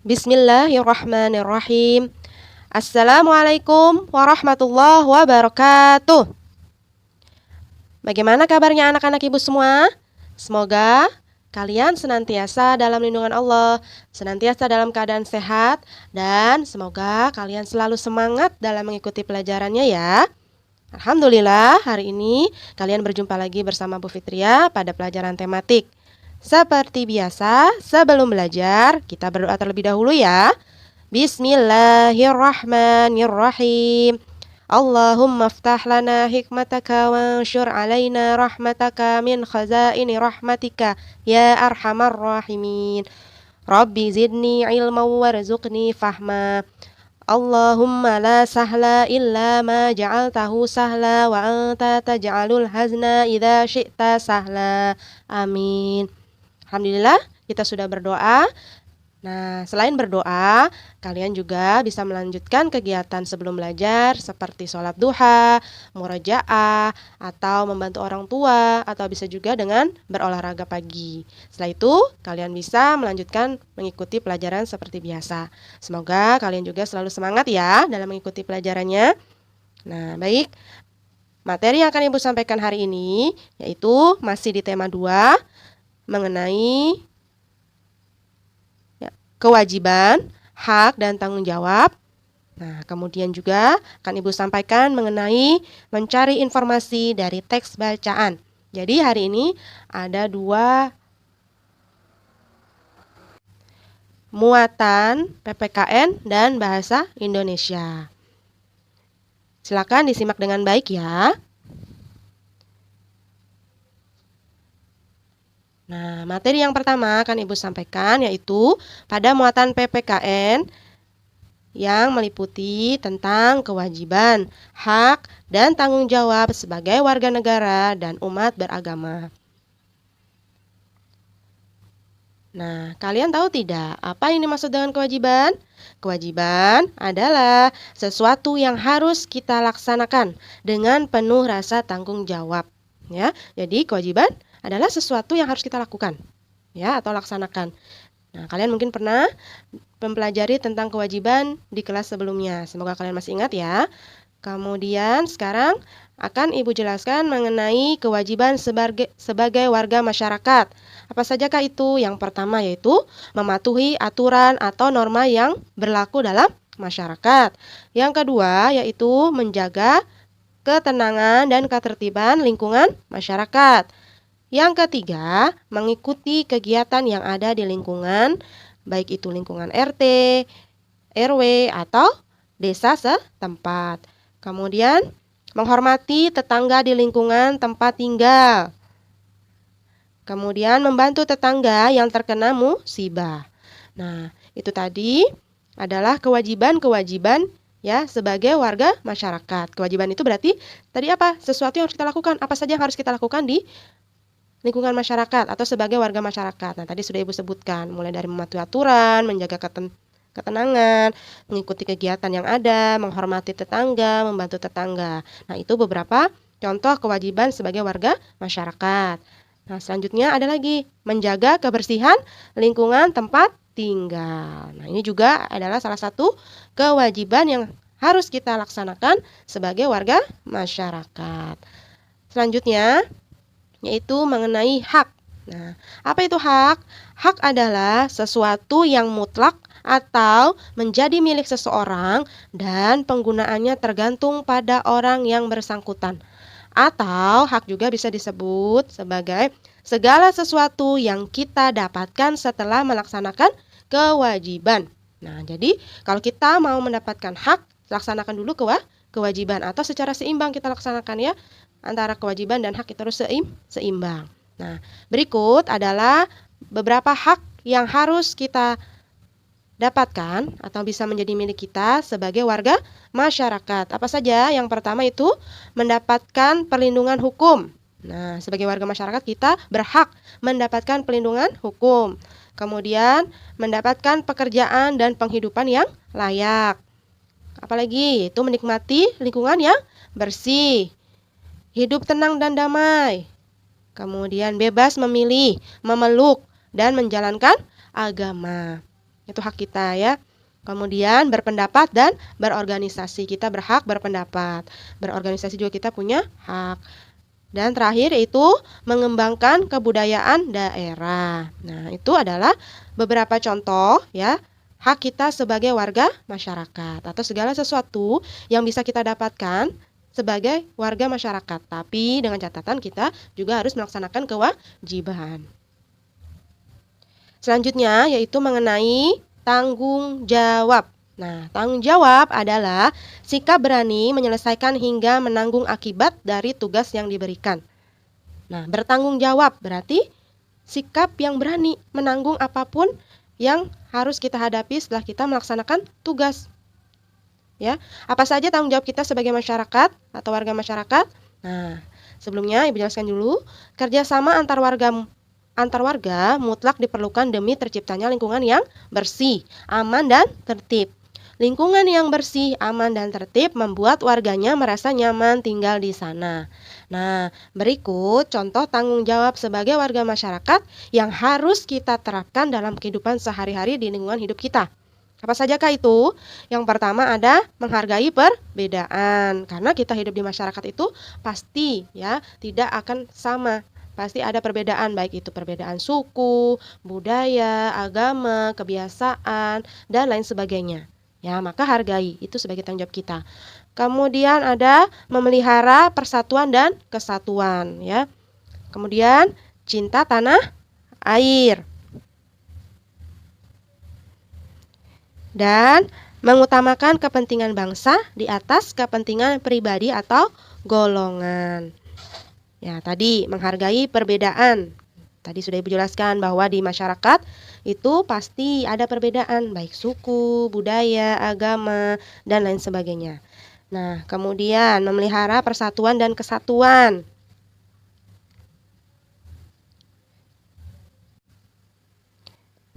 Bismillahirrahmanirrahim. Assalamualaikum warahmatullahi wabarakatuh. Bagaimana kabarnya anak-anak ibu semua? Semoga kalian senantiasa dalam lindungan Allah, senantiasa dalam keadaan sehat, dan semoga kalian selalu semangat dalam mengikuti pelajarannya ya. Alhamdulillah, hari ini kalian berjumpa lagi bersama Bu Fitria pada pelajaran tematik. Seperti biasa, sebelum belajar, kita berdoa terlebih dahulu ya. Bismillahirrahmanirrahim. Allahumma ftah lana hikmataka wansyur alaina rahmataka min khazaini rahmatika ya arhamar rahimin. Rabbi zidni ilman warzuqni fahma. Allahumma la sahla illa ma ja'altahu sahla wa anta taj'alul hazna idza syi'ta sahla. Amin. Alhamdulillah, kita sudah berdoa. Nah, selain berdoa, kalian juga bisa melanjutkan kegiatan sebelum belajar seperti sholat duha, murajaah, atau membantu orang tua, atau bisa juga dengan berolahraga pagi. Setelah itu, kalian bisa melanjutkan mengikuti pelajaran seperti biasa. Semoga kalian juga selalu semangat ya dalam mengikuti pelajarannya. Nah, baik. Materi yang akan Ibu sampaikan hari ini yaitu masih di tema 2 mengenai kewajiban, hak, dan tanggung jawab. Nah, kemudian juga akan Ibu sampaikan mengenai mencari informasi dari teks bacaan. Jadi hari ini ada 2 muatan PPKN dan bahasa Indonesia. Silakan disimak dengan baik ya. Nah, materi yang pertama akan Ibu sampaikan yaitu pada muatan PPKN yang meliputi tentang kewajiban, hak, dan tanggung jawab sebagai warga negara dan umat beragama. Nah, kalian tahu tidak apa ini maksud dengan kewajiban? Kewajiban adalah sesuatu yang harus kita laksanakan dengan penuh rasa tanggung jawab. Ya, jadi kewajiban adalah sesuatu yang harus kita lakukan, ya, atau laksanakan. Nah, kalian mungkin pernah mempelajari tentang kewajiban di kelas sebelumnya. Semoga kalian masih ingat ya. Kemudian sekarang akan Ibu jelaskan mengenai kewajiban sebagai warga masyarakat. Apa sajakah itu? Yang pertama yaitu mematuhi aturan atau norma yang berlaku dalam masyarakat. Yang kedua yaitu menjaga ketenangan dan ketertiban lingkungan masyarakat. Yang ketiga, mengikuti kegiatan yang ada di lingkungan, baik itu lingkungan RT, RW, atau desa setempat. Kemudian, menghormati tetangga di lingkungan tempat tinggal. Kemudian, membantu tetangga yang terkena musibah. Nah, itu tadi adalah kewajiban-kewajiban ya sebagai warga masyarakat. Kewajiban itu berarti tadi apa? Sesuatu yang harus kita lakukan. Apa saja yang harus kita lakukan di lingkungan masyarakat atau sebagai warga masyarakat. Nah, tadi sudah Ibu sebutkan, mulai dari mematuhi aturan, menjaga ketenangan, mengikuti kegiatan yang ada, menghormati tetangga, membantu tetangga. Nah, itu beberapa contoh kewajiban sebagai warga masyarakat. Nah, selanjutnya ada lagi, menjaga kebersihan lingkungan tempat tinggal. Nah, ini juga adalah salah satu kewajiban yang harus kita laksanakan sebagai warga masyarakat. Selanjutnya, yaitu mengenai hak. Nah, apa itu hak? Hak adalah sesuatu yang mutlak atau menjadi milik seseorang dan penggunaannya tergantung pada orang yang bersangkutan. Atau hak juga bisa disebut sebagai segala sesuatu yang kita dapatkan setelah melaksanakan kewajiban. Nah, jadi kalau kita mau mendapatkan hak, laksanakan dulu kewajiban atau secara seimbang kita laksanakan ya. Antara kewajiban dan hak itu harus seimbang. Nah, berikut adalah beberapa hak yang harus kita dapatkan atau bisa menjadi milik kita sebagai warga masyarakat. Apa saja? Yang pertama itu mendapatkan perlindungan hukum. Nah, sebagai warga masyarakat kita berhak mendapatkan perlindungan hukum. Kemudian mendapatkan pekerjaan dan penghidupan yang layak. Apalagi itu menikmati lingkungan yang bersih. Hidup tenang dan damai. Kemudian bebas memilih, memeluk, dan menjalankan agama. Itu hak kita ya. Kemudian berpendapat dan berorganisasi. Kita berhak berpendapat. Berorganisasi juga kita punya hak. Dan terakhir yaitu mengembangkan kebudayaan daerah. Nah, itu adalah beberapa contoh ya, hak kita sebagai warga masyarakat atau segala sesuatu yang bisa kita dapatkan sebagai warga masyarakat. Tapi dengan catatan kita juga harus melaksanakan kewajiban. Selanjutnya yaitu mengenai tanggung jawab. Nah, tanggung jawab adalah sikap berani menyelesaikan hingga menanggung akibat dari tugas yang diberikan. Nah, bertanggung jawab berarti sikap yang berani menanggung apapun yang harus kita hadapi setelah kita melaksanakan tugas. Ya, apa saja tanggung jawab kita sebagai masyarakat atau warga masyarakat? Nah, sebelumnya Ibu jelaskan dulu, kerjasama antar warga mutlak diperlukan demi terciptanya lingkungan yang bersih, aman, dan tertib. Lingkungan yang bersih, aman, dan tertib membuat warganya merasa nyaman tinggal di sana. Nah, berikut contoh tanggung jawab sebagai warga masyarakat yang harus kita terapkan dalam kehidupan sehari-hari di lingkungan hidup kita. Apa sajakah itu? Yang pertama ada menghargai perbedaan. Karena kita hidup di masyarakat itu pasti ya tidak akan sama. Pasti ada perbedaan, baik itu perbedaan suku, budaya, agama, kebiasaan, dan lain sebagainya. Ya, maka hargai, itu sebagai tanggung jawab kita. Kemudian ada memelihara persatuan dan kesatuan, ya. Kemudian cinta tanah air. Dan mengutamakan kepentingan bangsa di atas kepentingan pribadi atau golongan. Ya, tadi menghargai perbedaan. Tadi sudah Ibu jelaskan bahwa di masyarakat itu pasti ada perbedaan, baik suku, budaya, agama, dan lain sebagainya. Nah, kemudian memelihara persatuan dan kesatuan.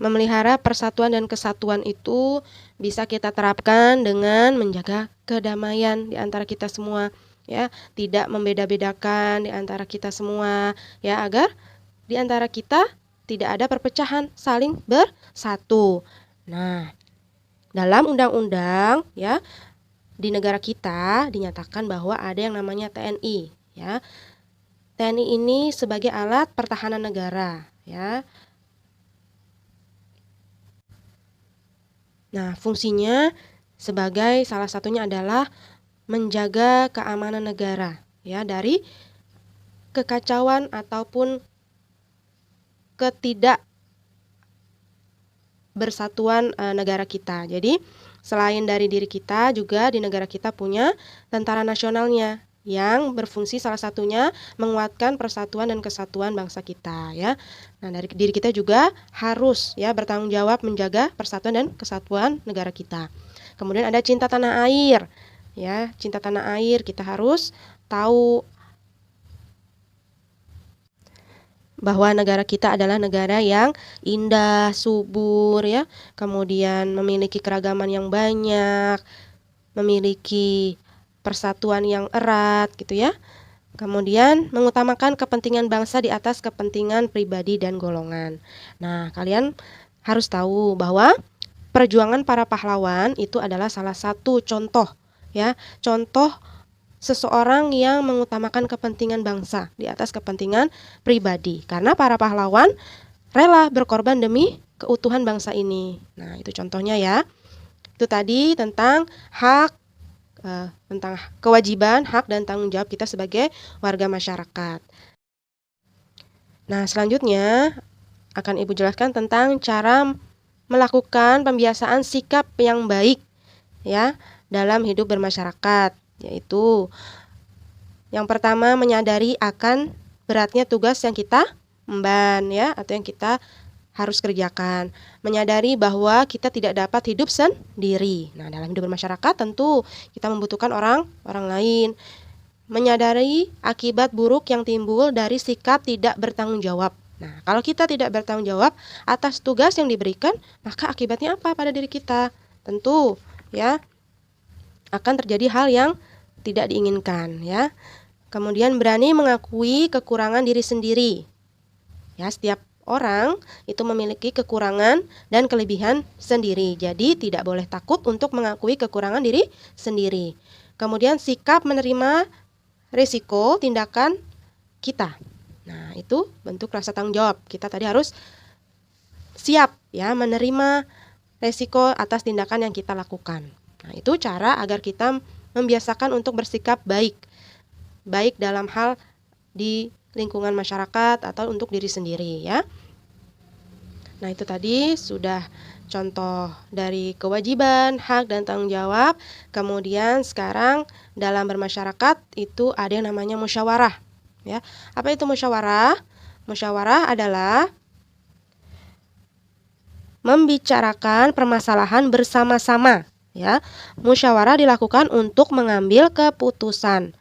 Memelihara persatuan dan kesatuan itu bisa kita terapkan dengan menjaga kedamaian di antara kita semua, ya, tidak membeda-bedakan di antara kita semua, ya, agar di antara kita tidak ada perpecahan, saling bersatu. Nah, dalam undang-undang ya di negara kita dinyatakan bahwa ada yang namanya TNI ya. TNI ini sebagai alat pertahanan negara ya. Nah, fungsinya sebagai salah satunya adalah menjaga keamanan negara ya dari kekacauan ataupun ketidakbersatuan negara kita. Jadi selain dari diri kita juga di negara kita punya tentara nasionalnya yang berfungsi salah satunya menguatkan persatuan dan kesatuan bangsa kita ya. Nah, dari diri kita juga harus ya bertanggung jawab menjaga persatuan dan kesatuan negara kita. Kemudian ada cinta tanah air. Ya, cinta tanah air kita harus tahu bahwa negara kita adalah negara yang indah, subur ya, kemudian memiliki keragaman yang banyak, memiliki persatuan yang erat gitu ya. Kemudian mengutamakan kepentingan bangsa di atas kepentingan pribadi dan golongan. Nah, kalian harus tahu bahwa perjuangan para pahlawan itu adalah salah satu contoh ya, contoh seseorang yang mengutamakan kepentingan bangsa di atas kepentingan pribadi. Karena para pahlawan rela berkorban demi keutuhan bangsa ini. Nah, itu contohnya ya. Itu tadi tentang hak, tentang kewajiban, hak, dan tanggung jawab kita sebagai warga masyarakat. Nah, selanjutnya akan Ibu jelaskan tentang cara melakukan pembiasaan sikap yang baik ya dalam hidup bermasyarakat. Yaitu yang pertama menyadari akan beratnya tugas yang kita emban ya atau yang kita harus kerjakan. Menyadari bahwa kita tidak dapat hidup sendiri. Nah, dalam hidup bermasyarakat tentu kita membutuhkan orang lain. Menyadari akibat buruk yang timbul dari sikap tidak bertanggung jawab. Nah, kalau kita tidak bertanggung jawab atas tugas yang diberikan, maka akibatnya apa pada diri kita? Tentu ya akan terjadi hal yang tidak diinginkan ya. Kemudian berani mengakui kekurangan diri sendiri. Ya, setiap orang itu memiliki kekurangan dan kelebihan sendiri. Jadi tidak boleh takut untuk mengakui kekurangan diri sendiri. Kemudian sikap menerima risiko tindakan kita. Nah, itu bentuk rasa tanggung jawab. Kita tadi harus siap ya menerima risiko atas tindakan yang kita lakukan. Nah, itu cara agar kita membiasakan untuk bersikap baik. Baik dalam hal di lingkungan masyarakat atau untuk diri sendiri ya. Nah, itu tadi sudah contoh dari kewajiban, hak, dan tanggung jawab. Kemudian sekarang dalam bermasyarakat itu ada yang namanya musyawarah ya. Apa itu musyawarah? Musyawarah adalah membicarakan permasalahan bersama-sama ya. Musyawarah dilakukan untuk mengambil keputusan.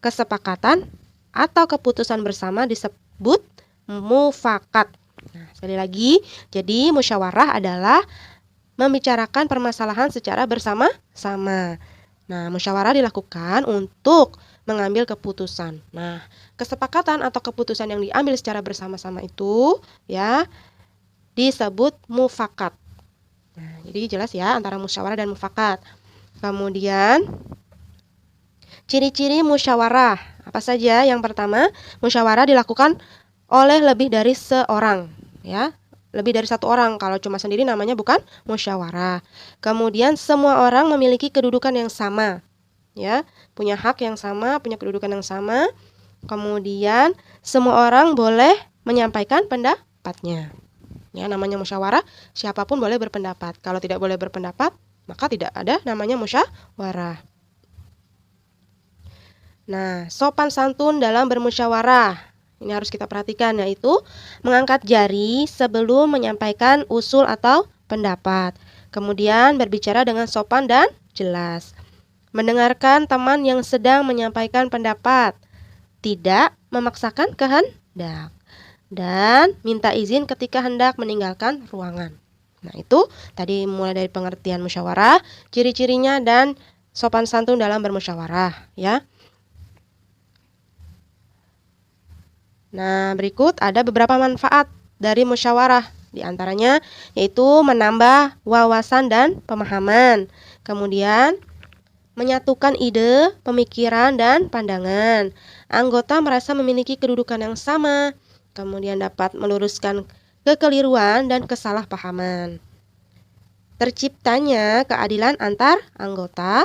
Kesepakatan atau keputusan bersama disebut mufakat. Nah, sekali lagi, jadi musyawarah adalah membicarakan permasalahan secara bersama-sama. Nah, musyawarah dilakukan untuk mengambil keputusan. Nah, kesepakatan atau keputusan yang diambil secara bersama-sama itu ya disebut mufakat. Nah, jadi jelas ya antara musyawarah dan mufakat. Kemudian ciri-ciri musyawarah apa saja? Yang pertama, musyawarah dilakukan oleh lebih dari seorang, ya. Lebih dari satu orang. Kalau cuma sendiri namanya bukan musyawarah. Kemudian semua orang memiliki kedudukan yang sama, ya. Punya hak yang sama, punya kedudukan yang sama. Kemudian semua orang boleh menyampaikan pendapatnya. Ya, namanya musyawarah, siapapun boleh berpendapat. Kalau tidak boleh berpendapat, maka tidak ada namanya musyawarah. Nah, sopan santun dalam bermusyawarah. Ini harus kita perhatikan, yaitu mengangkat jari sebelum menyampaikan usul atau pendapat. Kemudian berbicara dengan sopan dan jelas. Mendengarkan teman yang sedang menyampaikan pendapat. Tidak memaksakan kehendak. Dan minta izin ketika hendak meninggalkan ruangan. Nah, itu tadi mulai dari pengertian musyawarah, ciri-cirinya, dan sopan santun dalam bermusyawarah, ya. Nah, berikut ada beberapa manfaat dari musyawarah. Di antaranya yaitu menambah wawasan dan pemahaman. Kemudian menyatukan ide, pemikiran, dan pandangan. Anggota merasa memiliki kedudukan yang sama. Kemudian dapat meluruskan kekeliruan dan kesalahpahaman. Terciptanya keadilan antar anggota,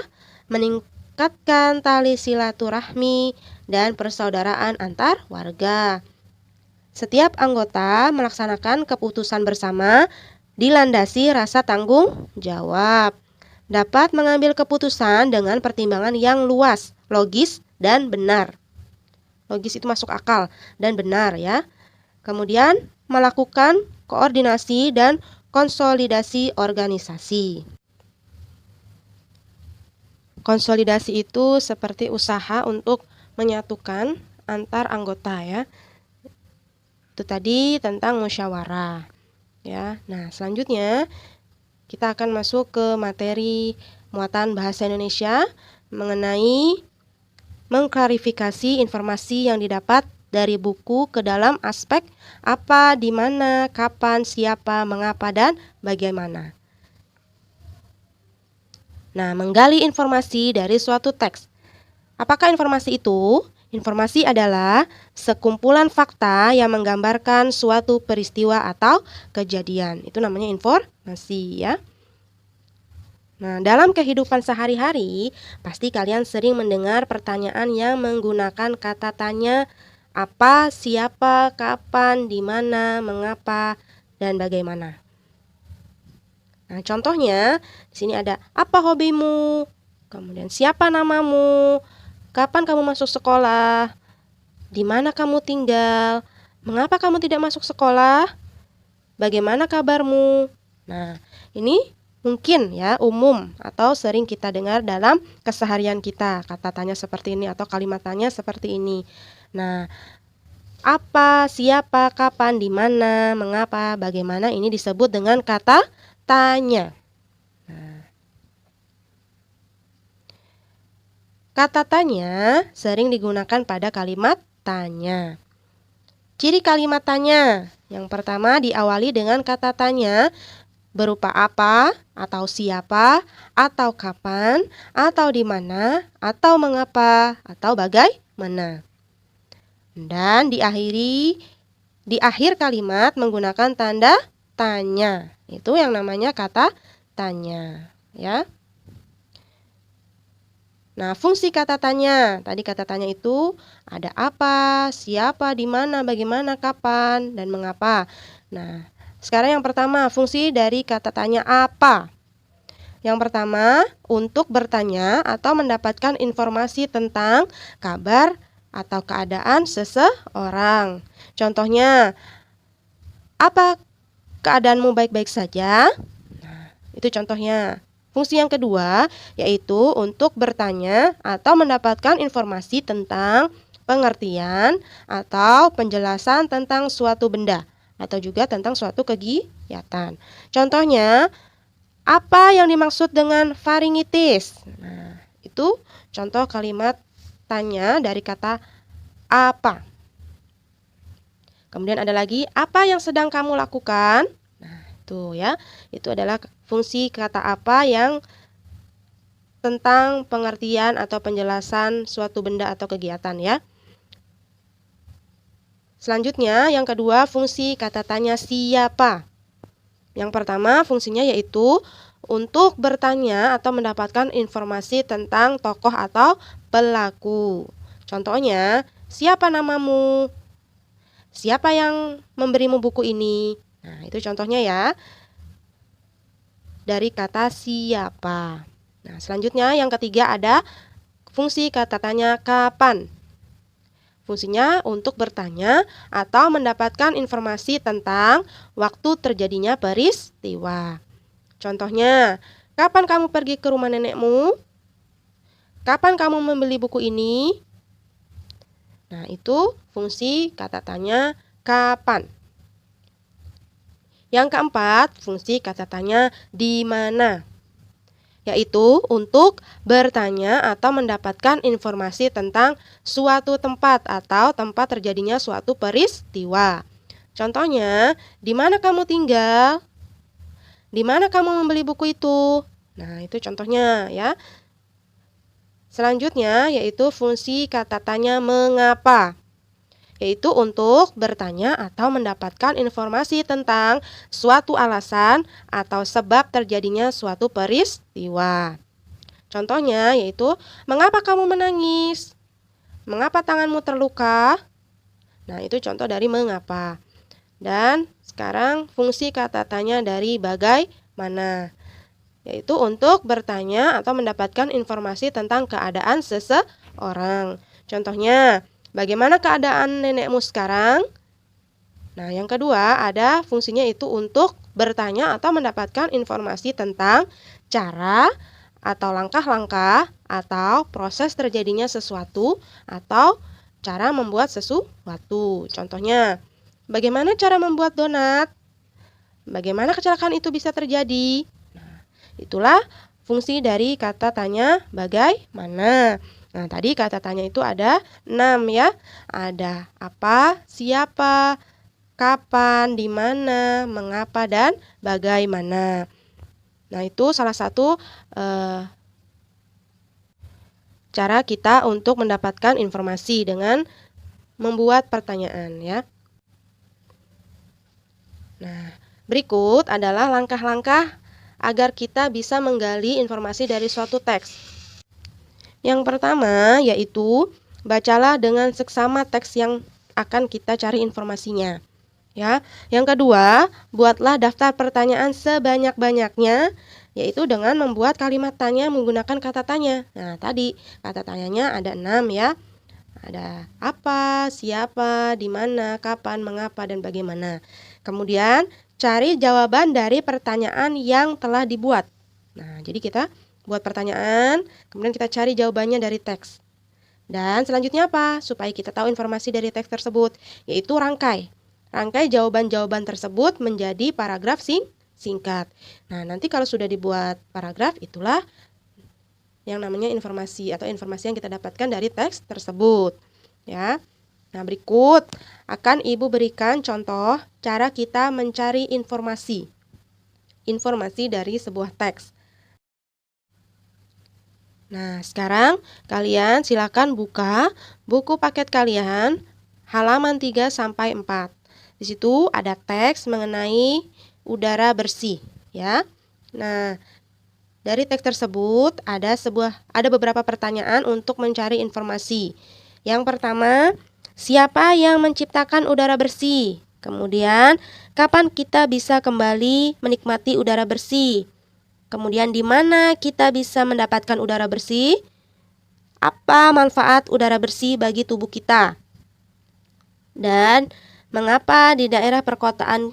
meningkatkan tali silaturahmi dan persaudaraan antar warga. Setiap anggota melaksanakan keputusan bersama dilandasi rasa tanggung jawab. Dapat mengambil keputusan dengan pertimbangan yang luas, logis, dan benar. Logis itu masuk akal dan benar ya. Kemudian melakukan koordinasi dan konsolidasi organisasi. Konsolidasi itu seperti usaha untuk menyatukan antar anggota ya. Itu tadi tentang musyawarah ya. Nah, selanjutnya kita akan masuk ke materi muatan bahasa Indonesia mengenai mengklarifikasi informasi yang didapat dari buku ke dalam aspek apa, di mana, kapan, siapa, mengapa, dan bagaimana. Nah, menggali informasi dari suatu teks. Apakah informasi itu? Informasi adalah sekumpulan fakta yang menggambarkan suatu peristiwa atau kejadian. Itu namanya informasi ya. Nah, dalam kehidupan sehari-hari, pasti kalian sering mendengar pertanyaan yang menggunakan kata tanya, apa, siapa, kapan, di mana, mengapa, dan bagaimana. Nah, contohnya di sini ada apa hobimu? Kemudian siapa namamu? Kapan kamu masuk sekolah? Di mana kamu tinggal? Mengapa kamu tidak masuk sekolah? Bagaimana kabarmu? Nah, ini mungkin ya umum atau sering kita dengar dalam keseharian kita. Kata tanya seperti ini atau kalimat tanya seperti ini. Nah, apa, siapa, kapan, di mana, mengapa, bagaimana ini disebut dengan kata tanya. Nah, kata tanya sering digunakan pada kalimat tanya. Ciri kalimat tanya Yang pertama diawali dengan kata tanya berupa apa, atau siapa, atau kapan, atau di mana, atau mengapa, atau bagaimana. Dan di akhir kalimat menggunakan tanda tanya. Itu yang namanya kata tanya, ya. Nah, fungsi kata tanya. Tadi kata tanya itu ada apa, siapa, di mana, bagaimana, kapan, dan mengapa. Nah, sekarang yang pertama, fungsi dari kata tanya apa. Yang pertama, untuk bertanya atau mendapatkan informasi tentang kabar atau keadaan seseorang. Contohnya, apa keadaanmu baik-baik saja? Nah, itu contohnya. Fungsi yang kedua yaitu untuk bertanya atau mendapatkan informasi tentang pengertian atau penjelasan tentang suatu benda atau juga tentang suatu kegiatan. Contohnya, apa yang dimaksud dengan faringitis? Nah, itu contoh kalimat tanya dari kata apa. Kemudian ada lagi, apa yang sedang kamu lakukan? Nah, itu ya. Itu adalah fungsi kata apa yang tentang pengertian atau penjelasan suatu benda atau kegiatan ya. Selanjutnya, yang kedua, fungsi kata tanya siapa. Yang pertama, fungsinya yaitu untuk bertanya atau mendapatkan informasi tentang tokoh atau pelaku. Contohnya, siapa namamu? Siapa yang memberimu buku ini? Nah, itu contohnya ya. Dari kata siapa. Nah, selanjutnya yang ketiga ada fungsi kata tanya kapan. Fungsinya untuk bertanya atau mendapatkan informasi tentang waktu terjadinya peristiwa. Contohnya, kapan kamu pergi ke rumah nenekmu? Kapan kamu membeli buku ini? Nah, itu fungsi kata tanya kapan. Yang keempat, fungsi kata tanya di mana, yaitu untuk bertanya atau mendapatkan informasi tentang suatu tempat atau tempat terjadinya suatu peristiwa. Contohnya, di mana kamu tinggal? Di mana kamu membeli buku itu? Nah, itu contohnya ya. Selanjutnya yaitu fungsi kata tanya mengapa, yaitu untuk bertanya atau mendapatkan informasi tentang suatu alasan atau sebab terjadinya suatu peristiwa. Contohnya yaitu, mengapa kamu menangis? Mengapa tanganmu terluka? Nah, itu contoh dari mengapa. Dan sekarang fungsi kata tanya dari bagaimana, yaitu untuk bertanya atau mendapatkan informasi tentang keadaan seseorang. Contohnya, bagaimana keadaan nenekmu sekarang? Nah, yang kedua ada fungsinya itu untuk bertanya atau mendapatkan informasi tentang cara atau langkah-langkah atau proses terjadinya sesuatu atau cara membuat sesuatu. Contohnya, bagaimana cara membuat donat? Bagaimana kecelakaan itu bisa terjadi? Nah, itulah fungsi dari kata tanya bagaimana. Nah, tadi kata tanya itu ada 6 ya. Ada apa, siapa, kapan, di mana, mengapa, dan bagaimana. Nah, itu salah satu cara kita untuk mendapatkan informasi dengan membuat pertanyaan ya. Nah, berikut adalah langkah-langkah agar kita bisa menggali informasi dari suatu teks. Yang pertama yaitu bacalah dengan seksama teks yang akan kita cari informasinya. Ya. Yang kedua, buatlah daftar pertanyaan sebanyak-banyaknya, yaitu dengan membuat kalimat tanya menggunakan kata tanya. Nah, tadi kata tanyanya ada 6 ya. Ada apa, siapa, di mana, kapan, mengapa, dan bagaimana. Kemudian, cari jawaban dari pertanyaan yang telah dibuat. Nah, jadi kita buat pertanyaan, kemudian kita cari jawabannya dari teks. Dan selanjutnya apa? Supaya kita tahu informasi dari teks tersebut, yaitu rangkai. Rangkai jawaban-jawaban tersebut menjadi paragraf singkat. Nah, nanti kalau sudah dibuat paragraf, itulah yang namanya informasi atau informasi yang kita dapatkan dari teks tersebut. Ya. Nah, berikut akan Ibu berikan contoh cara kita mencari informasi dari sebuah teks. Nah, sekarang kalian silakan buka buku paket kalian halaman 3 sampai 4. Di situ ada teks mengenai udara bersih, ya. Nah, dari teks tersebut ada beberapa pertanyaan untuk mencari informasi. Yang pertama, siapa yang menciptakan udara bersih? Kemudian, kapan kita bisa kembali menikmati udara bersih? Kemudian, di mana kita bisa mendapatkan udara bersih? Apa manfaat udara bersih bagi tubuh kita? Dan mengapa di daerah perkotaan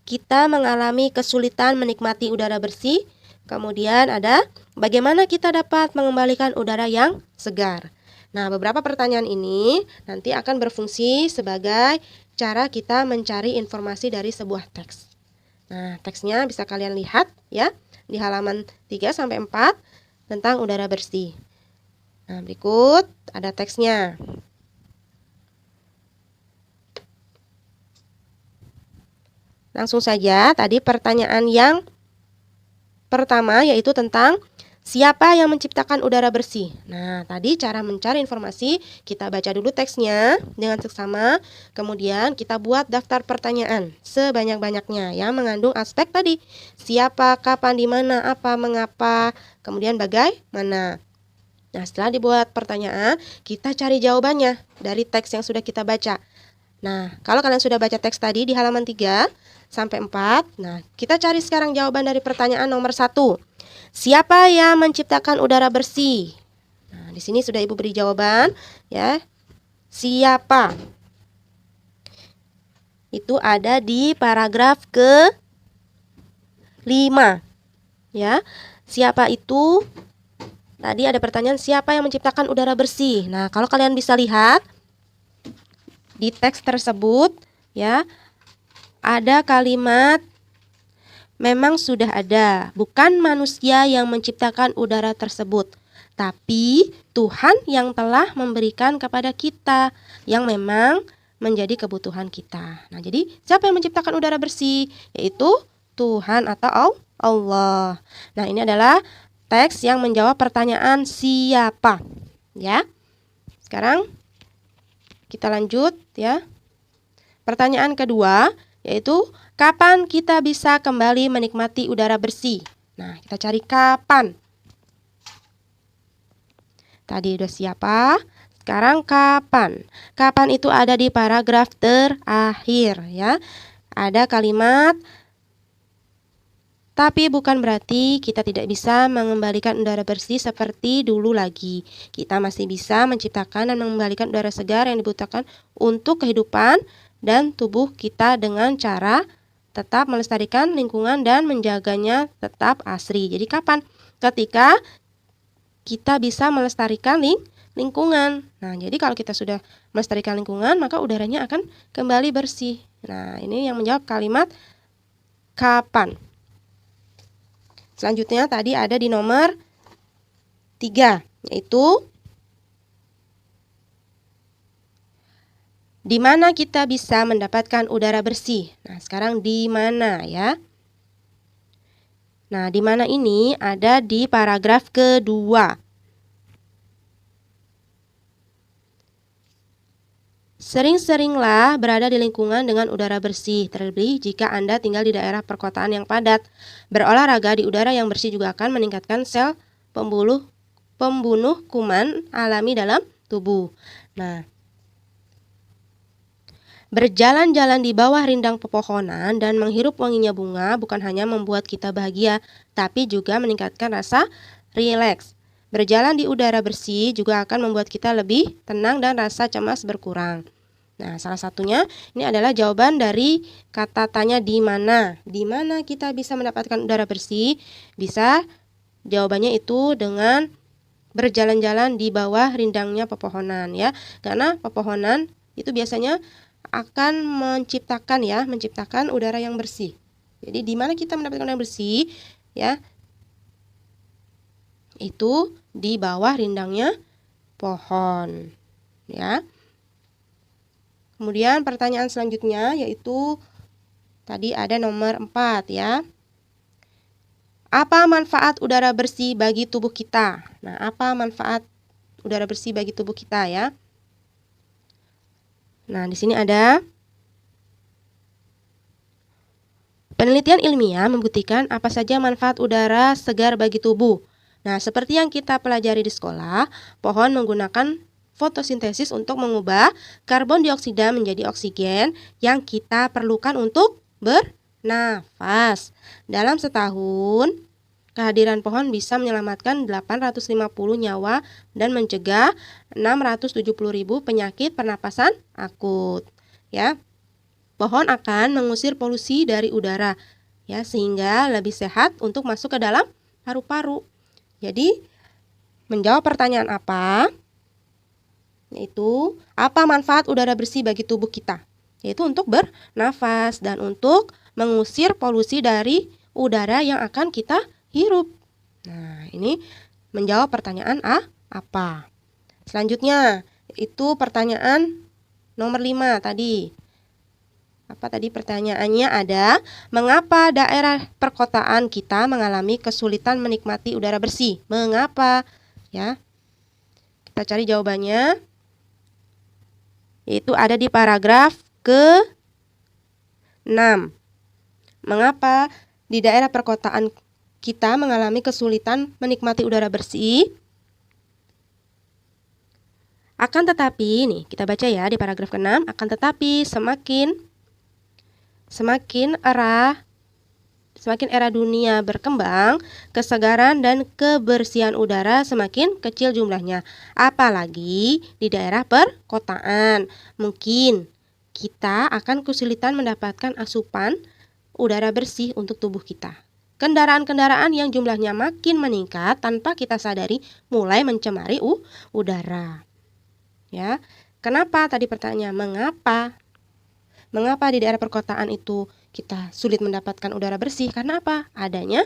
kita mengalami kesulitan menikmati udara bersih? Kemudian ada bagaimana kita dapat mengembalikan udara yang segar. Nah, beberapa pertanyaan ini nanti akan berfungsi sebagai cara kita mencari informasi dari sebuah teks. Nah, teksnya bisa kalian lihat ya di halaman 3 sampai 4 tentang udara bersih. Nah, berikut ada teksnya. Langsung saja, tadi pertanyaan yang pertama yaitu tentang siapa yang menciptakan udara bersih. Nah, tadi cara mencari informasi, kita baca dulu teksnya dengan seksama, kemudian kita buat daftar pertanyaan sebanyak-banyaknya yang mengandung aspek tadi. Siapa, kapan, di mana, apa, mengapa, kemudian bagaimana. Nah, setelah dibuat pertanyaan, kita cari jawabannya dari teks yang sudah kita baca. Nah, kalau kalian sudah baca teks tadi di halaman 3 sampai 4, nah kita cari sekarang jawaban dari pertanyaan nomor 1. Siapa yang menciptakan udara bersih? Nah, di sini sudah Ibu beri jawaban, ya. Siapa? Itu ada di paragraf ke-5. Ya. Siapa itu? Tadi ada pertanyaan siapa yang menciptakan udara bersih? Nah, kalau kalian bisa lihat di teks tersebut, ya, ada kalimat memang sudah ada, bukan manusia yang menciptakan udara tersebut, tapi Tuhan yang telah memberikan kepada kita yang memang menjadi kebutuhan kita. Nah, jadi siapa yang menciptakan udara bersih? Yaitu Tuhan atau Allah. Nah, ini adalah teks yang menjawab pertanyaan siapa, ya. Sekarang kita lanjut, ya. Pertanyaan kedua yaitu kapan kita bisa kembali menikmati udara bersih? Nah, kita cari kapan. Tadi udah siapa? Sekarang kapan? Kapan itu ada di paragraf terakhir, ya. Ada kalimat tapi bukan berarti kita tidak bisa mengembalikan udara bersih seperti dulu lagi. Kita masih bisa menciptakan dan mengembalikan udara segar yang dibutuhkan untuk kehidupan dan tubuh kita dengan cara tetap melestarikan lingkungan dan menjaganya tetap asri. Jadi kapan? Ketika kita bisa melestarikan lingkungan. Nah, jadi kalau kita sudah melestarikan lingkungan, maka udaranya akan kembali bersih. Nah, ini yang menjawab kalimat kapan. Selanjutnya tadi ada di nomor 3, yaitu di mana kita bisa mendapatkan udara bersih. Nah, sekarang di mana, ya? Nah, di mana ini ada di paragraf kedua. Sering-seringlah berada di lingkungan dengan udara bersih, terlebih jika Anda tinggal di daerah perkotaan yang padat. Berolahraga di udara yang bersih juga akan meningkatkan sel pembunuh kuman alami dalam tubuh. Nah, berjalan-jalan di bawah rindang pepohonan dan menghirup wanginya bunga bukan hanya membuat kita bahagia, tapi juga meningkatkan rasa rileks. Berjalan di udara bersih juga akan membuat kita lebih tenang dan rasa cemas berkurang. Nah, salah satunya ini adalah jawaban dari kata tanya di mana. Di mana kita bisa mendapatkan udara bersih? Bisa jawabannya itu dengan berjalan-jalan di bawah rindangnya pepohonan, ya. Karena pepohonan itu biasanya akan menciptakan udara yang bersih. Jadi di mana kita mendapatkan udara bersih, ya? Itu di bawah rindangnya pohon, ya. Kemudian pertanyaan selanjutnya yaitu tadi ada nomor 4 ya. Apa manfaat udara bersih bagi tubuh kita? Nah, apa manfaat udara bersih bagi tubuh kita ya? Nah, di sini ada penelitian ilmiah membuktikan apa saja manfaat udara segar bagi tubuh. Nah, seperti yang kita pelajari di sekolah, pohon menggunakan fotosintesis untuk mengubah karbon dioksida menjadi oksigen yang kita perlukan untuk bernafas. Dalam setahun, kehadiran pohon bisa menyelamatkan 850 nyawa dan mencegah 670.000 penyakit pernapasan akut. Ya, pohon akan mengusir polusi dari udara, ya, sehingga lebih sehat untuk masuk ke dalam paru-paru. Jadi, menjawab pertanyaan apa? Yaitu, apa manfaat udara bersih bagi tubuh kita? Yaitu untuk bernafas dan untuk mengusir polusi dari udara yang akan kita hirup. Nah, ini menjawab pertanyaan apa? Selanjutnya, itu pertanyaan nomor 5 tadi. Apa tadi pertanyaannya ada, mengapa daerah perkotaan kita mengalami kesulitan menikmati udara bersih? Mengapa? Ya. Kita cari jawabannya. Yaitu ada di paragraf ke-6. Mengapa di daerah perkotaan kita mengalami kesulitan menikmati udara bersih? Akan tetapi, nih kita baca ya di paragraf ke-6, akan tetapi semakin era dunia berkembang, kesegaran dan kebersihan udara semakin kecil jumlahnya. Apalagi di daerah perkotaan. Mungkin kita akan kesulitan mendapatkan asupan udara bersih untuk tubuh kita. Kendaraan-kendaraan yang jumlahnya makin meningkat tanpa kita sadari mulai mencemari udara. Ya, kenapa tadi pertanyaan mengapa? Mengapa di daerah perkotaan itu kita sulit mendapatkan udara bersih? Karena apa? Adanya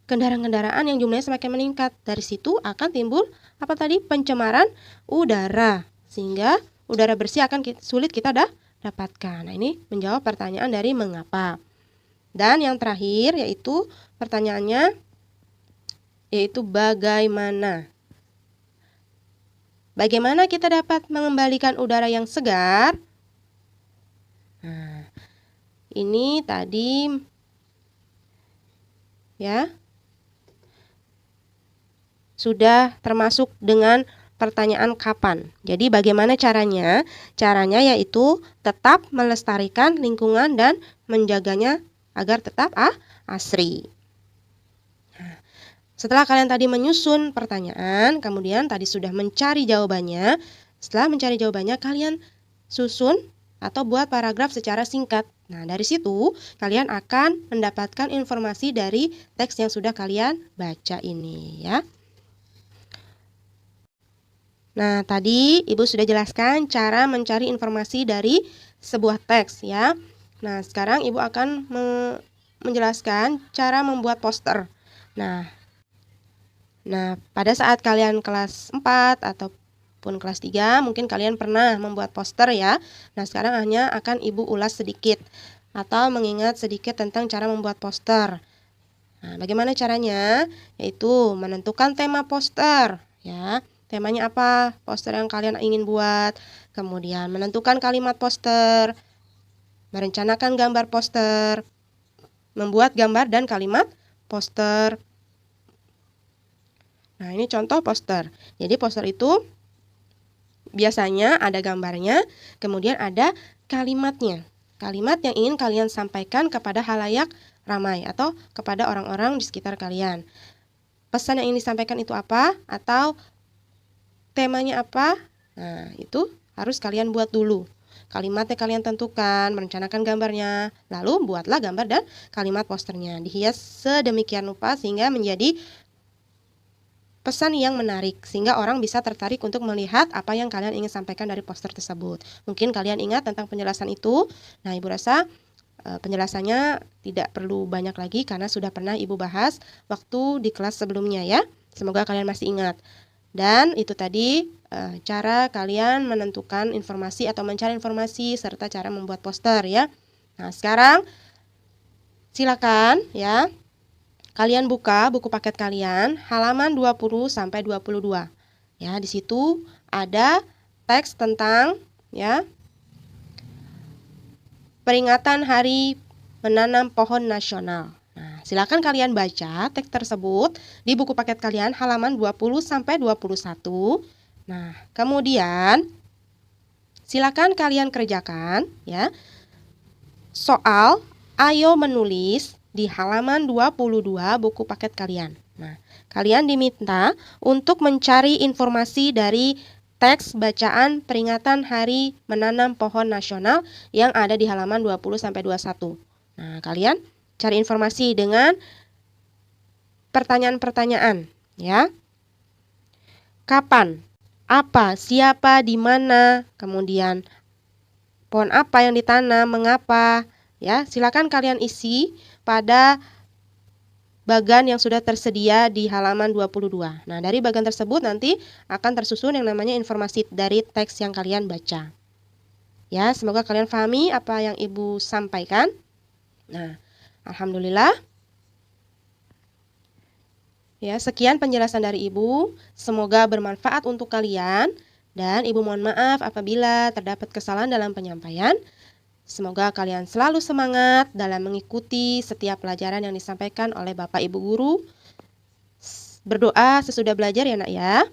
kendaraan-kendaraan yang jumlahnya semakin meningkat. Dari situ akan timbul apa tadi? Pencemaran udara. Sehingga udara bersih akan sulit kita dapatkan. Nah, ini menjawab pertanyaan dari mengapa. Dan yang terakhir yaitu pertanyaannya yaitu bagaimana? Bagaimana kita dapat mengembalikan udara yang segar? Nah, ini tadi ya sudah termasuk dengan pertanyaan kapan. Jadi bagaimana caranya? Caranya yaitu tetap melestarikan lingkungan dan menjaganya agar tetap asri. Nah, setelah kalian tadi menyusun pertanyaan, kemudian tadi sudah mencari jawabannya. Setelah mencari jawabannya, kalian susun atau buat paragraf secara singkat. Nah, dari situ kalian akan mendapatkan informasi dari teks yang sudah kalian baca ini ya. Nah, tadi Ibu sudah jelaskan cara mencari informasi dari sebuah teks ya. Nah, sekarang Ibu akan menjelaskan cara membuat poster. Nah, pada saat kalian kelas 4 ataupun kelas 3, mungkin kalian pernah membuat poster ya. Nah, sekarang hanya akan Ibu ulas sedikit atau mengingat sedikit tentang cara membuat poster. Nah, bagaimana caranya? Yaitu menentukan tema poster ya. Temanya apa? Poster yang kalian ingin buat. Kemudian menentukan kalimat poster, merencanakan gambar poster, membuat gambar dan kalimat poster. Nah, ini contoh poster. Jadi poster itu biasanya ada gambarnya, kemudian ada kalimatnya. Kalimat yang ingin kalian sampaikan kepada halayak ramai atau kepada orang-orang di sekitar kalian. Pesan yang ingin disampaikan itu apa? Atau temanya apa? Nah, itu harus kalian buat dulu. Kalimatnya kalian tentukan, merencanakan gambarnya, lalu buatlah gambar dan kalimat posternya. Dihias sedemikian rupa sehingga menjadi pesan yang menarik, sehingga orang bisa tertarik untuk melihat apa yang kalian ingin sampaikan dari poster tersebut. Mungkin kalian ingat tentang penjelasan itu. Nah, Ibu rasa penjelasannya tidak perlu banyak lagi karena sudah pernah Ibu bahas waktu di kelas sebelumnya ya. Semoga kalian masih ingat. Dan itu tadi cara kalian menentukan informasi atau mencari informasi serta cara membuat poster ya. Nah, sekarang silakan ya. Kalian buka buku paket kalian halaman 20 sampai 22. Ya, di situ ada teks tentang ya peringatan Hari Menanam Pohon Nasional. Nah, silakan kalian baca teks tersebut di buku paket kalian halaman 20 sampai 21. Nah, kemudian silakan kalian kerjakan ya. Soal ayo menulis di halaman 22 buku paket kalian. Nah, kalian diminta untuk mencari informasi dari teks bacaan peringatan Hari Menanam Pohon Nasional yang ada di halaman 20 sampai 21. Nah, kalian cari informasi dengan pertanyaan-pertanyaan ya. Kapan? Apa? Siapa? Di mana? Kemudian pohon apa yang ditanam? Mengapa? Ya, silakan kalian isi pada bagan yang sudah tersedia di halaman 22. Nah, dari bagan tersebut nanti akan tersusun yang namanya informasi dari teks yang kalian baca. Ya, semoga kalian pahami apa yang Ibu sampaikan. Nah, alhamdulillah. Ya, sekian penjelasan dari Ibu. Semoga bermanfaat untuk kalian dan Ibu mohon maaf apabila terdapat kesalahan dalam penyampaian. Semoga kalian selalu semangat dalam mengikuti setiap pelajaran yang disampaikan oleh Bapak Ibu Guru. Berdoa sesudah belajar ya nak ya.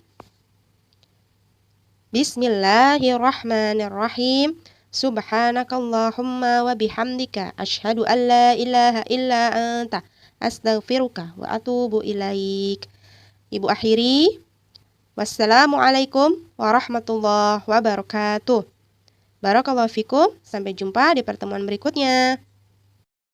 Bismillahirrahmanirrahim. Subhanakallahumma wa bihamdika asyhadu an la ilaha illa anta astaghfiruka wa atubu ilaik. Ibu akhiri. Wassalamualaikum warahmatullahi wabarakatuh. Barakallahu fikum. Sampai jumpa di pertemuan berikutnya.